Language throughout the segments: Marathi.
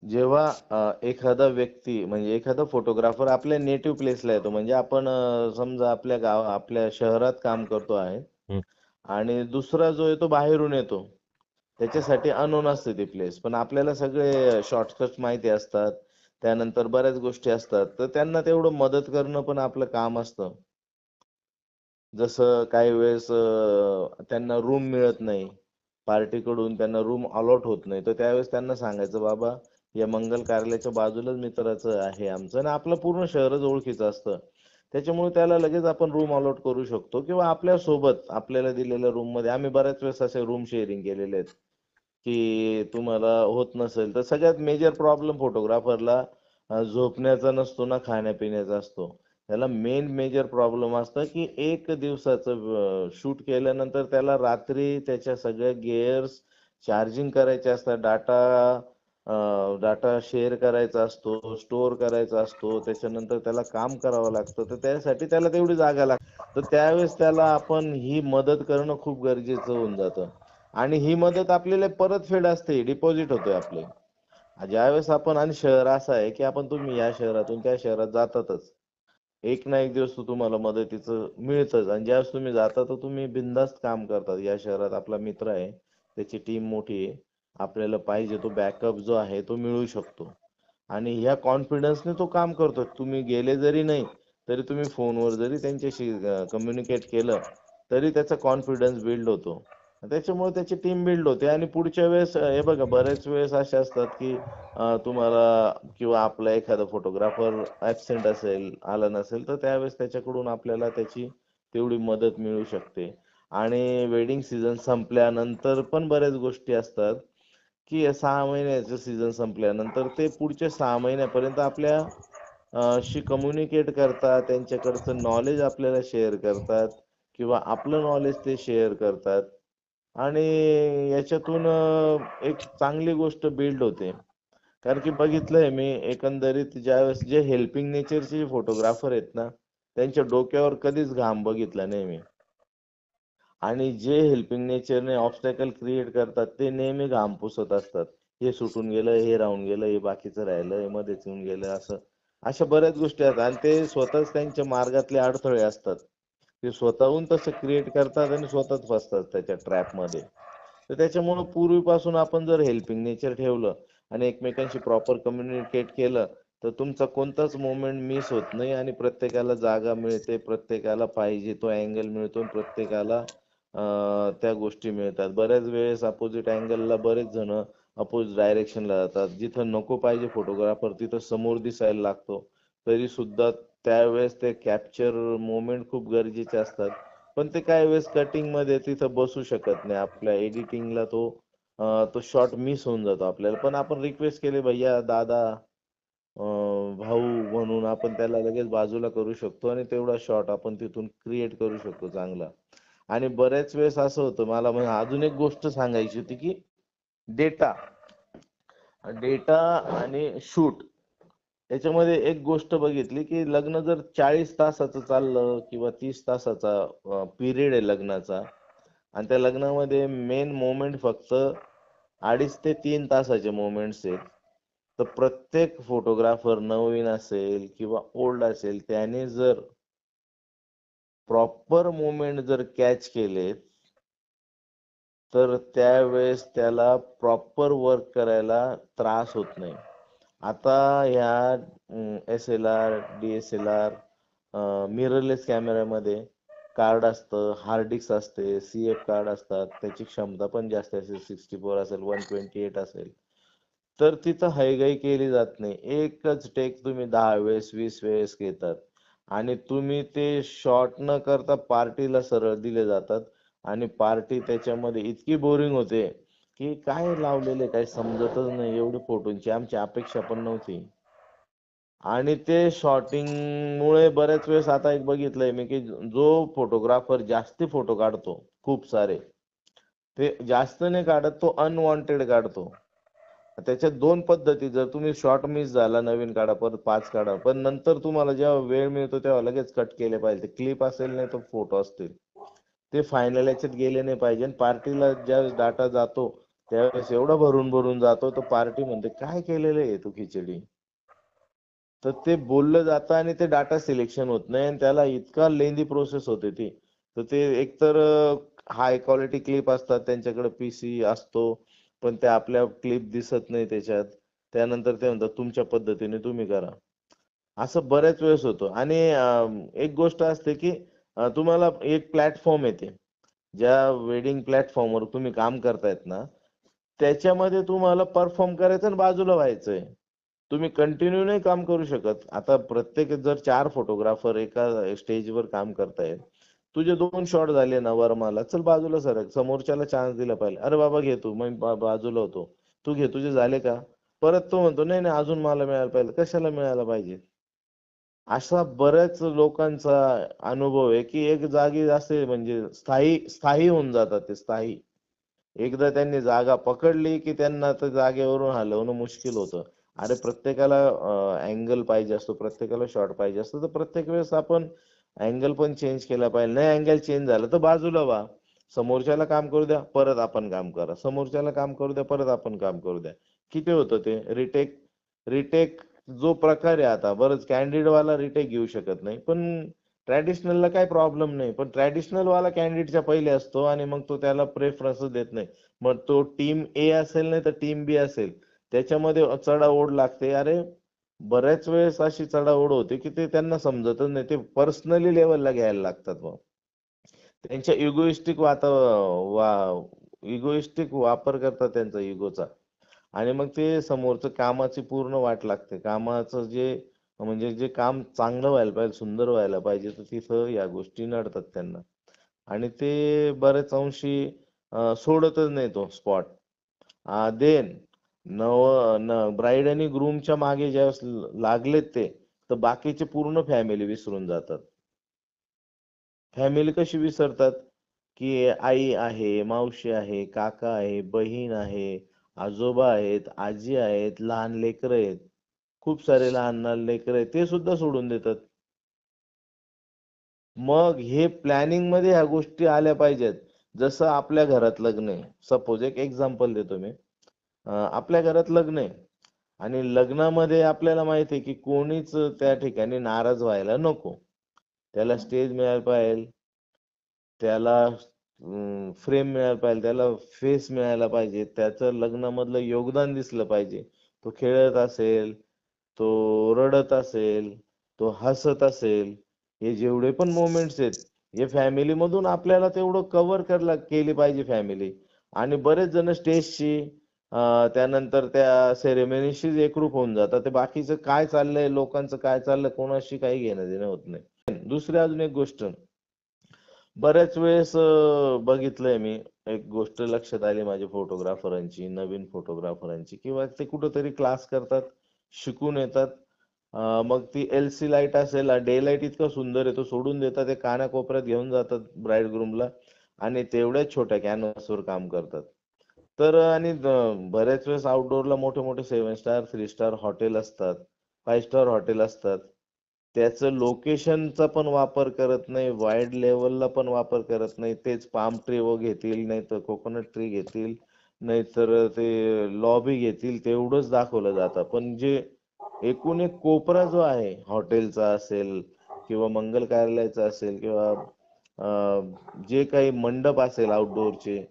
जेव्हा एखादा व्यक्ती म्हणजे एखादा फोटोग्राफर आपल्या नेटिव्ह प्लेसला येतो म्हणजे आपण समजा आपल्या शहरात काम करतो आहे हं. आणि दुसरा जो येतो बाहेरून येतो. त्याच्यासाठी अननोन असते ती प्लेस. पण आपल्याला सगळे शॉर्टकट्स माहिती असतात. त्यानंतर बऱ्याच गोष्टी असतात. तर त्यांना तेवढं मदत करणं पण आपलं काम असतं. जसं काही वेळेस त्यांना रूम मिळत नाही. पार्टीकडून त्यांना रूम अलॉट होत नाही. तर त्यावेळेस त्यांना सांगायचं, "बाबा, या मंगल कार्यालयाच्या बाजूलाच मित्राचं आहे आमचं" आणि आपलं पूर्ण शहरच ओळखीचं असतं. त्याच्यामुळे त्याला लगेच आपण रूम अलॉट करू शकतो किंवा आपल्यासोबत आपल्याला दिलेल्या रूममध्ये आम्ही बऱ्याच वेळेस असे रूम शेअरिंग केलेले आहेत, की तुम्हाला होत नसेल तर सगळ्यात मेजर प्रॉब्लेम फोटोग्राफरला झोपण्याचा नसतो ना खाण्यापिण्याचा असतो. त्याला मेन मेजर प्रॉब्लेम असतं, की 1 दिवसाचं शूट केल्यानंतर त्याला रात्री त्याच्या सगळ्या गिअर्स चार्जिंग करायचे असतात. डाटा शेअर करायचा असतो, स्टोअर करायचा असतो. त्याच्यानंतर त्याला काम करावं लागतं. तर त्यासाठी त्याला तेवढी जागा लागते. तर त्यावेळेस त्याला आपण ही मदत करणं खूप गरजेचं होऊन जातं. आणि ही मदत आपल्याला परतफेड असते, डिपॉझिट होते आपले. ज्यावेळेस आपण आणि शहर असं आहे, की तुम्ही या शहरातून त्या शहरात जातातच. एक ना एक दिवस तर तुम्हाला मदतीचं मिळतच आणि ज्यावेळेस तुम्ही जाता तर तुम्ही बिनधास्त काम करतात. या शहरात आपला मित्र आहे, त्याची टीम मोठी आहे. आपल्याला पाहिजे तो बॅकअप जो आहे तो मिळू शकतो. आणि ह्या कॉन्फिडन्सने तो काम करतो. तुम्ही गेले जरी नाही, तरी तुम्ही फोनवर जरी त्यांच्याशी कम्युनिकेट केलं, तरी त्याचा कॉन्फिडन्स बिल्ड होतो. त्याच्यामुळे त्याची टीम बिल्ड होते आणि पुढच्या वेळेस हे बघा बरेच वेळेस असे असतात, की तुम्हाला किंवा आपला एखादा फोटोग्राफर ॲब्सेंट असेल, आला नसेल, तर त्यावेळेस त्याच्याकडून आपल्याला त्याची तेवढी मदत मिळू शकते. आणि वेडिंग सीझन संपल्यानंतर पण बऱ्याच गोष्टी असतात, की 6 महिन्याचं सीझन संपल्यानंतर ते पुढच्या 6 महिन्यापर्यंत शी कम्युनिकेट करतात. त्यांच्याकडचं नॉलेज आपल्याला शेअर करतात किंवा आपलं नॉलेज ते शेअर करतात. आणि याच्यातून एक चांगली गोष्ट बिल्ड होते. कारण की बघितलंय मी एकंदरीत ज्यावेळेस जे हेल्पिंग नेचरचे जे फोटोग्राफर आहेत ना, त्यांच्या डोक्यावर कधीच घाम बघितला नाही मी. आणि जे हेल्पिंग नेचरने ऑब्स्टॅकल क्रिएट करतात, ते नेहमी घाम पुसत असतात. हे सुटून गेलं, हे राहून गेलं, हे बाकीचं राहिलं, हे मध्येच येऊन गेलं असं. अशा बऱ्याच गोष्टी आहेत आणि ते स्वतःच त्यांच्या मार्गातले अडथळे असतात. ते स्वतःहून तसं क्रिएट करतात आणि स्वतःच फसतात त्याच्या ट्रॅपमध्ये. तर त्याच्यामुळं पूर्वीपासून आपण जर हेल्पिंग नेचर ठेवलं आणि एकमेकांशी प्रॉपर कम्युनिकेट केलं, तर तुमचा कोणताच मोमेंट मिस होत नाही आणि प्रत्येकाला जागा मिळते, प्रत्येकाला पाहिजे तो अँगल मिळतो आणि प्रत्येकाला त्या गोष्टी मिळतात. बऱ्याच वेळेस अपोझिट अँगलला बरेच जण अपोझिट डायरेक्शनला जातात. जिथं नको पाहिजे फोटोग्राफर तिथं समोर दिसायला लागतो. तरी सुद्धा त्यावेळेस ते कॅप्चर मोमेंट खूप गरजेचे असतात. पण ते काही वेळेस कटिंगमध्ये तिथं बसू शकत नाही. आपल्या एडिटिंगला तो शॉट मिस होऊन जातो आपल्याला. पण आपण रिक्वेस्ट केली, "भैय्या, दादा, भाऊ" म्हणून आपण त्याला लगेच बाजूला करू शकतो आणि तेवढा शॉट आपण तिथून क्रिएट करू शकतो चांगला. आणि बऱ्याच वेळेस असं होतं मला म्हणजे अजून एक गोष्ट सांगायची होती, की डेटा डेटा आणि शूट याच्यामध्ये एक गोष्ट बघितली, की लग्न जर 40 तासाचं चाललं किंवा 30 तासाचा पिरियड आहे लग्नाचा आणि त्या लग्नामध्ये मेन मोमेंट फक्त 2.5 ते 3 तासाचे मोमेंट्स आहेत. तर प्रत्येक फोटोग्राफर नवीन असेल किंवा ओल्ड असेल त्याने जर प्रॉपर मोमेंट जर कॅच केले, तर त्यावेळेस त्याला प्रॉपर वर्क करायला त्रास होत नाही. आता ह्या एस-एल-आर, डी-एस-एल-आर, मिररलेस कॅमेऱ्यामध्ये कार्ड असतं, हार्ड डिस्क असते, सी-एफ कार्ड असतात. त्याची क्षमता पण जास्त असेल, 64 असेल, 128 असेल. तर तिथं हयगय केली जात नाही. एकच टेक तुम्ही 10 वेळेस, 20 वेळेस घेतात आणि तुम्ही ते शॉट न करता पार्टीला सरळ दिले जातात आणि पार्टी त्याच्यामध्ये इतकी बोरिंग होते, की काय लावलेलं काही समजतच नाही. एवढी फोटोंची आमची अपेक्षा पण नव्हती. आणि ते शॉटिंगमुळे बऱ्याच वेळेस आता एक बघितलंय मी, की जो फोटोग्राफर जास्ती फोटो काढतो, खूप सारे, ते जास्त नाही काढत, तो अनवॉन्टेड काढतो. त्याच्यात 2 पद्धती, जर तुम्ही शॉट मिस झाला नवीन काढा, परत 5 काढा. पण नंतर तुम्हाला जेव्हा वेळ मिळतो तेव्हा लगेच कट केले पाहिजे. क्लिप असेल नाही तर फोटो असतील. ते फायनल याच्यात गेले नाही पाहिजे. पार्टीला ज्यावेळेस डाटा जातो, त्यावेळेस एवढा भरून भरून जातो, तर पार्टी म्हणते काय केलेलं आहे तू खिचडी. तर ते बोललं जातं आणि ते डाटा सिलेक्शन होत नाही आणि त्याला इतका लेंदी प्रोसेस होते ती. तर ते एकतर हाय क्वालिटी क्लिप असतात, त्यांच्याकडे पीसी असतो, पण ते आपल्या क्लिप दिसत नाही त्याच्यात. त्यानंतर ते म्हणतात तुमच्या पद्धतीने तुम्ही करा. असं बऱ्याच वेळेस होतं आणि एक गोष्ट असते की तुम्हाला एक प्लॅटफॉर्म येते. ज्या वेडिंग प्लॅटफॉर्मवर तुम्ही काम करतायत ना, त्याच्यामध्ये तुम्हाला परफॉर्म करायचं आणि बाजूला व्हायचंय. तुम्ही कंटिन्यू नाही काम करू शकत. आता प्रत्येक जर 4 फोटोग्राफर एका स्टेजवर काम करतायत. तुझे 2 शॉट झाले ना वरमाला, चल बाजूला सरक. समोरच्याला चान्स दिला पाहिजे. "अरे बाबा घे तू." मग बाजूला होतो. "तू घे, तुझे झाले का?" परत तो म्हणतो, "नाही, नाही अजून मला मिळायला पाहिजे." कशाला मिळायला पाहिजे? असा बऱ्याच लोकांचा अनुभव आहे, की एक जागी असे म्हणजे स्थायी स्थायी होऊन जातात ते स्थायी. एकदा त्यांनी जागा पकडली, की त्यांना त्या जागेवरून हलवणं मुश्किल होतं. अरे प्रत्येकाला अँगल पाहिजे असतो, प्रत्येकाला शॉट पाहिजे असतो, तर प्रत्येक वेळेस आपण अँगल पण चेंज केला पाहिजे. नाही अँगल चेंज झालं तर बाजूला व्हा. समोरच्याला काम करू द्या, परत आपण काम करा. समोरच्याला काम करू द्या, परत आपण काम करू द्या. किती होतं ते? रिटेक रिटेक जो प्रकार आहे आता, बरंच कॅन्डिडवाला रिटेक घेऊ शकत नाही. पण ट्रॅडिशनलला काही प्रॉब्लेम नाही. पण ट्रॅडिशनल वाला कॅन्डिडेटच्या पहिले असतो आणि मग तो त्याला प्रेफरन्सच देत नाही. मग तो टीम ए असेल नाही तर टीम बी असेल. त्याच्यामध्ये चढाओढ लागते. अरे, बऱ्याच वेळेस अशी चढाओढ होते, की ते त्यांना समजतच नाही. ते पर्सनली लेव्हलला घ्यायला लागतात मग. त्यांच्या इगोइस्टिक वापर करतात त्यांचा इगोचा. आणि मग ते समोरचं कामाची पूर्ण वाट लागते. कामाचं जे म्हणजे जे काम चांगलं व्हायला पाहिजे, सुंदर व्हायला पाहिजे, तर तिथं या गोष्टी नडतात त्यांना. आणि ते बरेच अंशी सोडतच नाही तो स्पॉट. देन ब्राईड आणि ग्रूमच्या मागे ज्यावेळेस लागलेत ते, तर बाकीचे पूर्ण फॅमिली विसरून जातात. फॅमिली कशी विसरतात? की आई आहे, मावशी आहे, काका आहे, बहीण आहे, आजोबा आहेत, आजी आहेत, लहान लेकरं आहेत. खूप सारे लहान लहान लेकरं आहेत, ते सुद्धा सोडून देतात. मग हे प्लॅनिंगमध्ये ह्या गोष्टी आल्या पाहिजेत. जसं आपल्या घरात लग्न आहे. सपोज एक एक्झाम्पल देतो मी. आपल्या घरात लग्न आहे आणि लग्नामध्ये आपल्याला माहिती आहे, की कोणीच त्या ठिकाणी नाराज व्हायला नको. त्याला स्टेज मिळायला पाहिजे, त्याला फ्रेम मिळायला पाहिजे, त्याला फेस मिळायला पाहिजे, त्याचं लग्नामधलं योगदान दिसलं पाहिजे. तो खेळत असेल, तो रडत असेल, तो हसत असेल, हे जेवढे पण मोमेंट्स आहेत, हे फॅमिलीमधून आपल्याला तेवढं कव्हर केली पाहिजे फॅमिली. आणि बरेच जण स्टेजशी त्यानंतर त्या सेरेमनीशीच एकरूप होऊन जातात. ते बाकीचं काय चाललंय, लोकांचं काय चाललंय, कोणाशी काही घेणं-देणं होत नाही. दुसरी अजून एक गोष्ट, बऱ्याच वेळेस बघितलंय मी, एक गोष्ट लक्षात आली माझ्या फोटोग्राफरांची, नवीन फोटोग्राफरांची, किंवा ते कुठेतरी क्लास करतात, शिकून येतात. मग ती एलसी लाईट असेल, डे लाईट इतका सुंदर आहे, तो सोडून देतात, ते कानाकोपऱ्यात घेऊन जातात ब्राईड ग्रूमला आणि तेवढ्याच छोट्या कॅनव्हासवर काम करतात. तर आणि बऱ्याच वेळेस आउटडोअरला मोठे-मोठे 7 स्टार, 3 स्टार हॉटेल असतात, 5 स्टार हॉटेल असतात. त्याचं लोकेशनचा पण वापर करत नाही, वाईड लेव्हलला पण वापर करत नाही. तेच पाम ट्री घेतील, नाहीतर कोकोनट ट्री घेतील, नाहीतर ते लॉबी घेतील, तेवढंच दाखवलं जातं. पण जे एकूण एक कोपरा जो आहे हॉटेलचा असेल किंवा मंगल कार्यालयाचा असेल किंवा जे काही मंडप असेल आउटडोअरचे,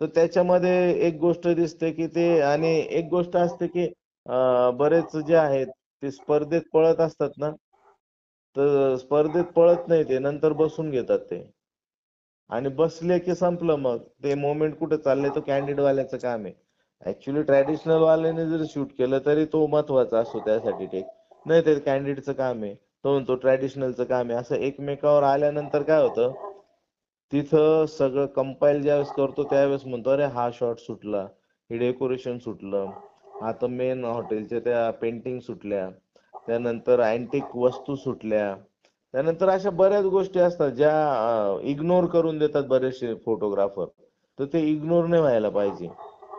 तर त्याच्यामध्ये एक गोष्ट दिसते की ते, आणि एक गोष्ट असते की बरेच जे आहेत ते स्पर्धेत पळत असतात ना, तर स्पर्धेत पळत नाही ते, नंतर बसून घेतात ते. आणि बसले की संपलं मग. ते मोमेंट कुठे चाललंय, तो कॅन्डिड वाल्याचं काम आहे. ऍक्च्युअली ट्रॅडिशनल वाल्याने जर शूट केलं तरी तो महत्वाचा असतो त्यासाठी टेक. नाही ते कॅन्डिडचं काम आहे. तो म्हणतो ट्रॅडिशनलचं काम आहे. असं एकमेकावर आल्यानंतर काय होतं, तिथं सगळं कंपाईल ज्यावेळेस करतो त्यावेळेस म्हणतो, अरे हा शॉट सुटला, हे डेकोरेशन सुटलं, आता मेन हॉटेलच्या त्या पेंटिंग सुटल्या, त्यानंतर अँटिक वस्तू सुटल्या. त्यानंतर अशा बऱ्याच गोष्टी असतात ज्या इग्नोर करून देतात बरेचसे फोटोग्राफर. तर ते इग्नोर नाही व्हायला पाहिजे.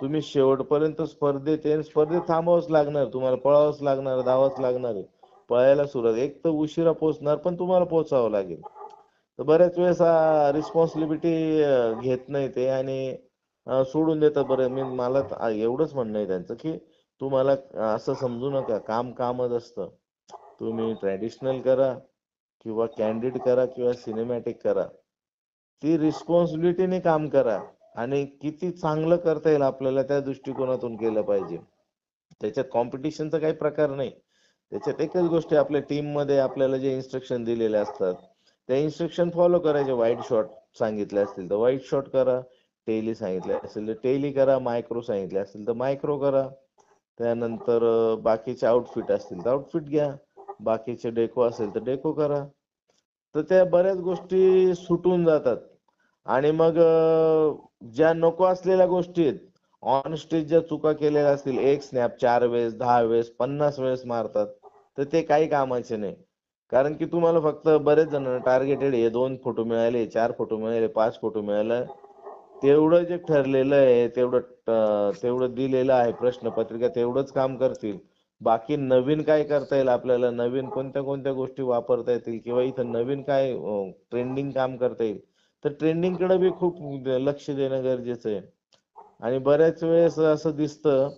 तुम्ही शेवटपर्यंत स्पर्धेत आहे, स्पर्धेत थांबावंच लागणार, तुम्हाला पळावंच लागणार, धावावंच लागणार आहे. पळायला सुरुवात, एक तर उशिरा पोहोचणार, पण तुम्हाला पोहोचावं लागेल. तर बऱ्याच वेळेस रिस्पॉन्सिबिलिटी घेत नाही ते, आणि सोडून देतात. बरं मला एवढंच म्हणणं आहे त्यांचं, की तुम्हाला असं समजू नका काम कामच असतं. तुम्ही ट्रॅडिशनल करा किंवा कॅन्डिड करा किंवा सिनेमॅटिक करा. ती रिस्पॉन्सिबिलिटीने काम करा आणि किती चांगलं करता येईल आपल्याला त्या दृष्टिकोनातून केलं पाहिजे. त्याच्यात कॉम्पिटिशनचा काही प्रकार नाही. त्याच्यात एकच गोष्ट आहे, आपल्या टीममध्ये आपल्याला जे इन्स्ट्रक्शन दिलेले असतात, त्या इन्स्ट्रक्शन फॉलो करायचे. वाईड शॉट सांगितले असतील तर वाईड शॉट करा. टेली सांगितले असेल तर टेली करा. मायक्रो सांगितले असतील तर मायक्रो करा. त्यानंतर बाकीचे आउटफिट असतील तर आउटफिट घ्या. बाकीचे डेको असेल तर डेको करा. तर त्या बऱ्याच गोष्टी सुटून जातात. आणि मग ज्या नको असलेल्या गोष्टी आहेत, ऑन स्टेज ज्या चुका केलेल्या असतील, एक स्नॅप 4 वेळेस, 10 वेळेस, 50 वेळेस मारतात, तर ते काही कामाचे नाही. कारण की तुम्हाला फक्त बरेच जण टार्गेटेड हे 2 फोटो मिळाले, 4 फोटो मिळाले, 5 फोटो मिळाले, तेवढं जे ठरलेलं आहे, तेवढं दिलेलं आहे प्रश्नपत्रिका, तेवढंच काम करतील. बाकी नवीन काय करता येईल आपल्याला, नवीन कोणत्या कोणत्या गोष्टी वापरता येतील किंवा इथं नवीन काय ट्रेंडिंग काम करता येईल, तर ट्रेंडिंगकडे बी खूप लक्ष देणं गरजेचं आहे. आणि बऱ्याच वेळेस असं दिसतं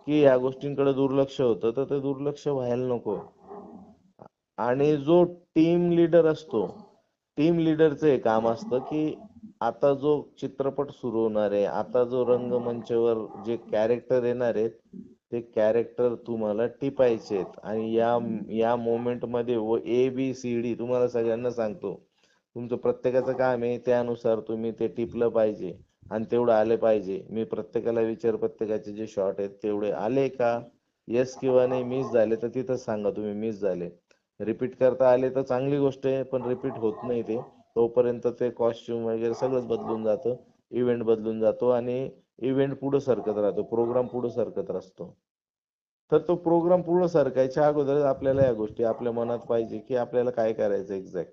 की ह्या गोष्टींकडे दुर्लक्ष होतं, तर ते दुर्लक्ष व्हायला नको. आणि जो टीम लीडर असतो, टीम लीडरचं हे काम असतं की आता जो चित्रपट सुरू होणार आहे, आता जो रंगमंचावर जे कॅरेक्टर येणार आहेत, ते कॅरेक्टर तुम्हाला टिपायचे आहेत. आणि या या मोमेंट मध्ये ABCD तुम्हाला सगळ्यांना सांगतो, तुमचं प्रत्येकाचं काम आहे, त्यानुसार तुम्ही ते टिपलं पाहिजे आणि तेवढं आले पाहिजे. मी प्रत्येकाला प्रत्येकाचे जे शॉट आहेत तेवढे आले का, येस किंवा नाही, मिस झाले तर तिथंच सांगा तुम्ही मिस झाले. रिपीट करता आले तर चांगली गोष्ट आहे, पण रिपीट होत नाही ते तोपर्यंत ते कॉस्ट्युम वगैरे सगळंच बदलून जातं. इव्हेंट बदलून जातो आणि इव्हेंट पुढे सरकत राहतो, प्रोग्राम पुढे सरकत असतो. तर तो प्रोग्राम पुढे सरकायच्या अगोदर आपल्याला या गोष्टी आपल्या मनात पाहिजे की आपल्याला काय करायचं एक्झॅक्ट.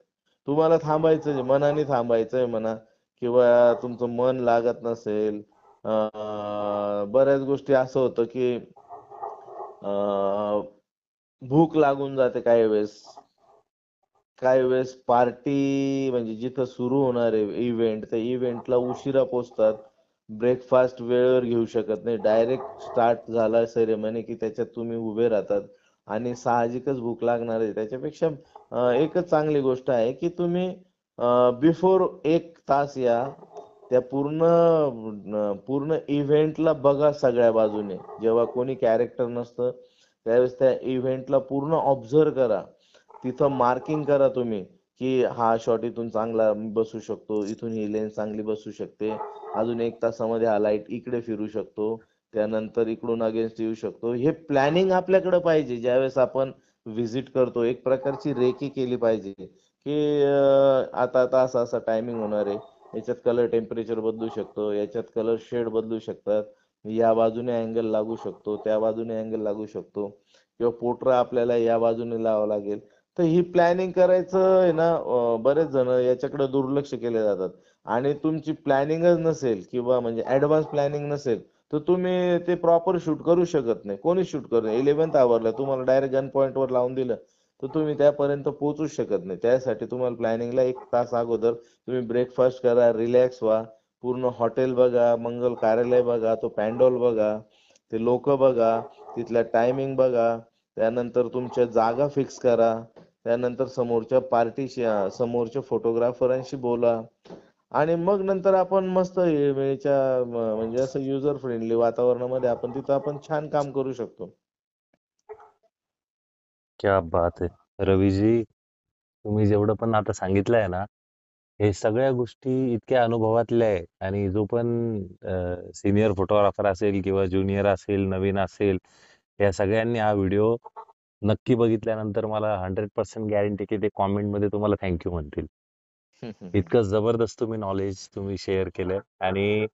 तुम्हाला थांबायचं मनाने थांबायचंय म्हणा, किंवा तुमचं मन लागत नसेल. बऱ्याच गोष्टी असं होतं की भूक लागून जाते काही वेळेस. काही वेळेस पार्टी म्हणजे जिथं सुरू होणार आहे इव्हेंट, त्या इव्हेंटला उशिरा पोहोचतात. ब्रेकफास्ट वेळेवर घेऊ शकत नाही. डायरेक्ट स्टार्ट झाला सेरेमनी की त्याच्यात तुम्ही उभे राहतात आणि साहजिकच भूक लागणार आहे. त्याच्यापेक्षा एकच चांगली गोष्ट आहे की तुम्ही बिफोर 1 तास या. त्या पूर्ण इव्हेंटला बघा सगळ्या बाजूने. जेव्हा कोणी कॅरेक्टर नसतं त्यावेळेस त्या इव्हेंटला पूर्ण ऑब्झर्व करा. तिथं मार्किंग करा तुम्ही की हा शॉट इथून चांगला बसू शकतो, इथून ही लेन्स चांगली बसू शकते, अजून 1 तासामध्ये हा लाईट इकडे फिरू शकतो, त्यानंतर इकडून अगेन्स्ट येऊ शकतो. हे प्लॅनिंग आपल्याकडे पाहिजे. ज्यावेळेस आपण व्हिजिट करतो एक प्रकारची रेकी केली पाहिजे की आता आता असं असं टायमिंग होणार आहे, याच्यात कलर टेम्परेचर बदलू शकतो, याच्यात कलर शेड बदलू शकतात, या बाजूने अँगल लागू शकतो, त्या बाजूने अँगल लागू शकतो, किंवा पोटरा आपल्याला या बाजूने लावावं लागेल. तर ही प्लॅनिंग करायचं आहे ना, बरेच जण याच्याकडे दुर्लक्ष केले जातात. आणि तुमची प्लॅनिंगच नसेल किंवा म्हणजे ऍडव्हान्स प्लॅनिंग नसेल, तर तुम्ही ते प्रॉपर शूट करू शकत नाही. कोणी शूट करणार? 11th आवरला तुम्हाला डायरेक्ट गन पॉईंट वर लावून दिलं तर तुम्ही त्यापर्यंत पोहोचूच शकत नाही. त्यासाठी तुम्हाला प्लॅनिंगला 1 तास अगोदर तुम्ही ब्रेकफास्ट करा, रिलॅक्स व्हा, पूर्ण हॉटेल बघा, मंगल कार्यालय बघा, तो पॅन्डॉल बघा, ते लोक बघा, तिथला टायमिंग बघा, त्यानंतर तुमच्या जागा फिक्स करा, त्यानंतर समोरच्या पार्टीशी समोरच्या फोटोग्राफरांशी बोला. आणि मग नंतर आपण मस्त वेळेच्या म्हणजे असं युजर फ्रेंडली वातावरणामध्ये आपण तिथं आपण छान काम करू शकतो. क्या बात आहे रवीजी. तुम्ही जेवढं पण आता सांगितलंय ना, हे सगळ्या गोष्टी इतक्या अनुभवातल्या आहे. आणि जो पण सिनियर फोटोग्राफर असेल किंवा ज्युनियर असेल, नवीन असेल, या सगळ्यांनी हा व्हिडिओ नक्की बघितल्यानंतर मला 100% गॅरंटी की ते कॉमेंटमध्ये तुम्हाला थँक्यू म्हणतील. इतकं जबरदस्त नॉलेज तुम्ही शेअर केलं. आणि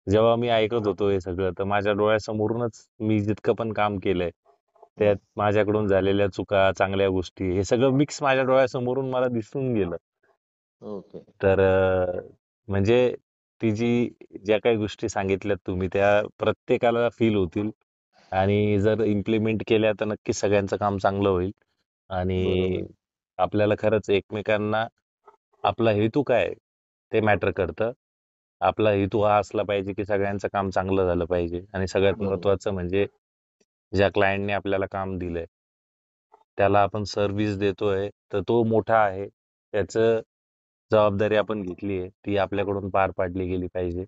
जेव्हा मी ऐकत होतो हे सगळं, तर माझ्या डोळ्यासमोरूनच मी जितकं पण काम केलंय, त्यात माझ्याकडून झालेल्या चुका, चांगल्या गोष्टी, हे सगळं मिक्स माझ्या डोळ्यासमोरून मला दिसून गेलं. ओके. तर म्हणजे ती ज्या काही गोष्टी सांगितल्यात तुम्ही, त्या प्रत्येकाला फील होतील. आणि जर इम्प्लिमेंट केल्या तर नक्कीच सगळ्यांचं काम चांगलं होईल. आणि बरोबर. आपल्याला खरंच एकमेकांना आपला हेतू काय ते मॅटर करतं. आपला हेतू हा असला पाहिजे की सगळ्यांचं काम चांगलं झालं पाहिजे. आणि सगळ्यात बरोबर. महत्वाचं म्हणजे ज्या क्लायंटने आपल्याला काम दिलंय त्याला आपण सर्व्हिस देतोय तर तो मोठा आहे. त्याचं जबाबदारी आपण घेतली आहे ती आपल्याकडून पार पाडली गेली पाहिजे.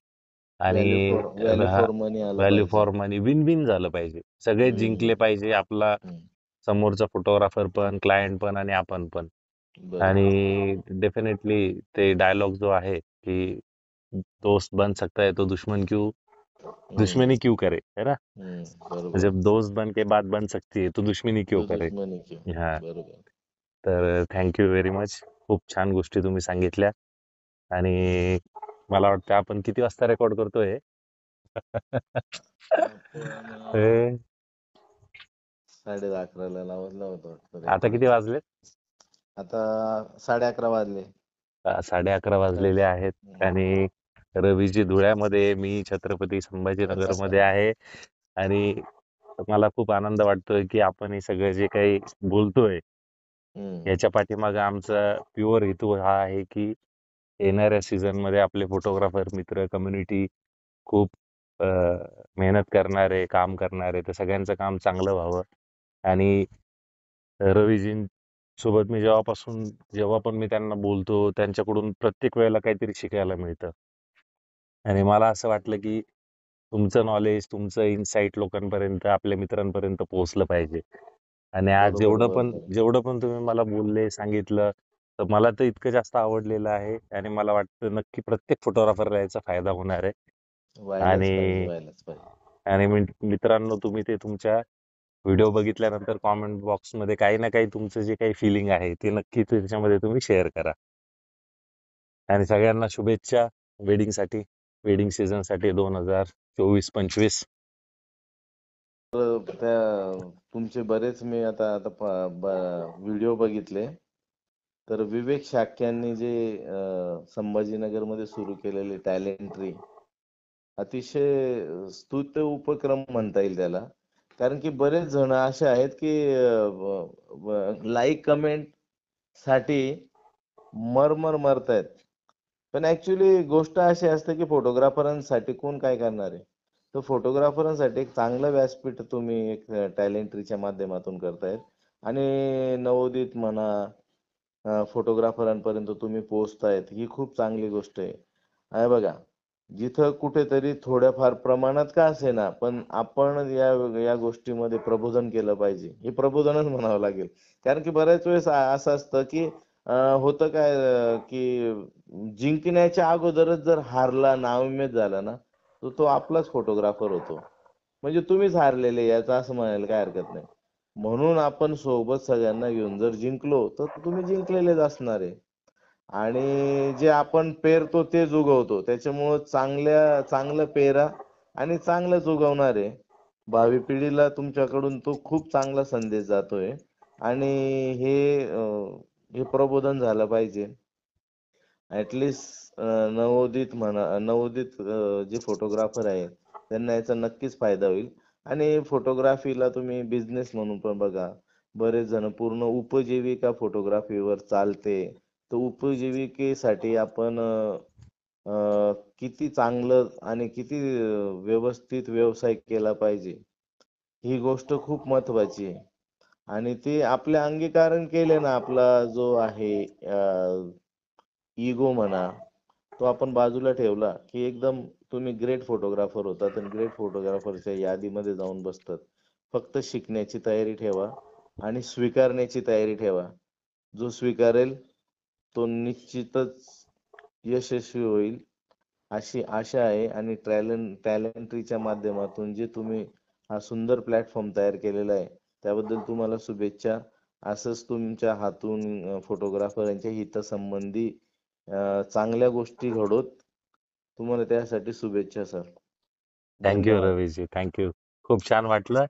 आणि व्हॅल्यू फॉर मनी आलं व्हॅल्यू पाहिजे. फॉर मनी विन विन झालं पाहिजे. सगळे जिंकले पाहिजे. आपला समोरचा फोटोग्राफर पण, क्लायंट पण आणि आपण पण. बरोबर. आणि डेफिनेटली ते डायलॉग जो आहे की दोस्त बन सकता है तो दुश्मनी क्यों करे, है ना? बरोबर. जब दोस्त बन के बात बन सकती है तो दुश्मनी क्यों तो करे. दुश्मनी क्यों. हा बरोबर. तर थँक्यू व्हेरी मच. खूप छान गोष्टी तुम्ही सांगितल्या. आणि मला वाटतं आपण किती वाजता रेकॉर्ड करतोय? हे, 11:30 लावला होता वाटतं आता किती रेकॉर्डिंग. वाजले? आता 11:30 वाजले. 11:30 वाजलेले आहेत आणि रवीजी धुळ्यामध्ये, मी छत्रपती संभाजीनगर मध्ये आहे. आणि मला खूप आनंद वाटतोय की आपण हे सगळं जे काही बोलतोय याच्या पाठीमागे आमचा प्युअर हेतू हा आहे की येणाऱ्या सीझन मध्ये आपले फोटोग्राफर मित्र कम्युनिटी खूप मेहनत करणारे, काम करणारे, तर सगळ्यांचं काम चांगलं व्हावं. आणि रवीजींसोबत मी जेव्हा पण मी त्यांना बोलतो त्यांच्याकडून प्रत्येक वेळेला काहीतरी शिकायला मिळतं. आणि मला असं वाटलं की तुमचं नॉलेज, तुमचं इन्साइट लोकांपर्यंत, आपल्या मित्रांपर्यंत पोहोचलं पाहिजे. आणि आज जेवढं पण तुम्ही मला बोलले, सांगितलं, तर मला तर इतकं जास्त आवडलेलं आहे. आणि मला वाटतं नक्की प्रत्येक फोटोग्राफरला याचा फायदा होणार आहे. आणि आणि मित्रांनो, तुम्ही ते तुमच्या व्हिडिओ बघितल्यानंतर कॉमेंट बॉक्स मध्ये काही ना काही तुमचं जे काही फिलिंग आहे ते नक्की त्याच्यामध्ये तुम्ही शेअर करा. आणि सगळ्यांना शुभेच्छा वेडिंग सीझन साठी 2024-25. तुमचे बरेच मी आता व्हिडिओ बघितले. तर विवेक शाक्यांनी जे संभाजीनगरमध्ये सुरू केलेले टॅलेंट्री, अतिशय स्तुत्य उपक्रम म्हणता येईल त्याला. कारण की बरेच जण असे आहेत की लाईक कमेंट साठी मरतायत. पण ऍक्च्युली गोष्ट अशी असते की फोटोग्राफरांसाठी कोण काय करणार आहे. तर फोटोग्राफरांसाठी एक चांगलं व्यासपीठ तुम्ही एक टॅलेंट्रीच्या माध्यमातून करतायत. आणि नवोदित म्हणा, फोटोग्राफरांपर्यंत तुम्ही पोहोचतायत, ही खूप चांगली गोष्ट आहे. आहे बघा, जिथं कुठेतरी थोड्याफार प्रमाणात का असेना, पण आपण या गोष्टीमध्ये प्रबोधन केलं पाहिजे. हे प्रबोधनच म्हणावं लागेल. कारण की बऱ्याच वेळेस असं असतं की होतं काय की जिंकण्याच्या अगोदरच जर हारला, नाउमेद झाला ना, तर तो आपलाच फोटोग्राफर होतो. म्हणजे तुम्हीच हारलेले याचं असं म्हणायला काय हरकत नाही. म्हणून आपण सोबत सगळ्यांना घेऊन जर जिंकलो तर तुम्ही जिंकलेलेच असणार आहे. आणि जे आपण पेरतो तेच उगवतो. त्याच्यामुळं चांगलं पेरा आणि चांगलंच उगवणार आहे. भावी पिढीला तुमच्याकडून तो खूप चांगला संदेश जातोय. आणि हे प्रबोधन झालं पाहिजे. ऍटलिस्ट नवोदित जे फोटोग्राफर आहे त्यांना याचा नक्कीच फायदा होईल. आणि फोटोग्राफीला तुम्ही बिझनेस म्हणून पण बघा. बरेच जण पूर्ण उपजीविका फोटोग्राफीवर चालते. तर उपजीविकेसाठी आपण किती चांगलं आणि किती व्यवस्थित व्यवसाय केला पाहिजे, ही गोष्ट खूप महत्वाची आहे. आणि ते आपल्या अंगीकरण केले ना, आपला जो आहे इगो म्हणा, तो आपण बाजूला ठेवला की एकदम तुम्ही ग्रेट फोटोग्राफर होतात आणि ग्रेट फोटोग्राफरच्या यादीमध्ये जाऊन बसतात. फक्त शिकण्याची तयारी ठेवा आणि स्वीकारण्याची तयारी ठेवा. जो स्वीकारेल तो निश्चितच यशस्वी होईल, अशी आशा आहे. आणि टॅलेंट्रीच्या माध्यमातून जे तुम्ही हा सुंदर प्लॅटफॉर्म तयार केलेला आहे त्याबद्दल तुम्हाला शुभेच्छा. असंच तुमच्या हातून फोटोग्राफरांच्या हितसंबंधी चांगल्या गोष्टी घडोत. तुम्हाला त्यासाठी शुभेच्छा सर. थँक्यू धन्यवाद. रवीजी, थँक्यू. खूप छान वाटलं.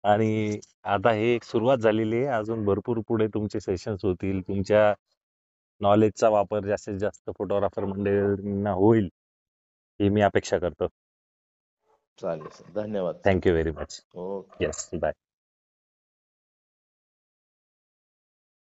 आणि आता हे एक सुरुवात झालेली आहे. अजून भरपूर पुढे तुमचे सेशन्स होतील. तुमच्या नॉलेजचा वापर जास्तीत जास्त फोटोग्राफर मंडळींना होईल ही मी अपेक्षा करतो. चालेल सर. धन्यवाद. Thank you very much. Okay. Yes, bye.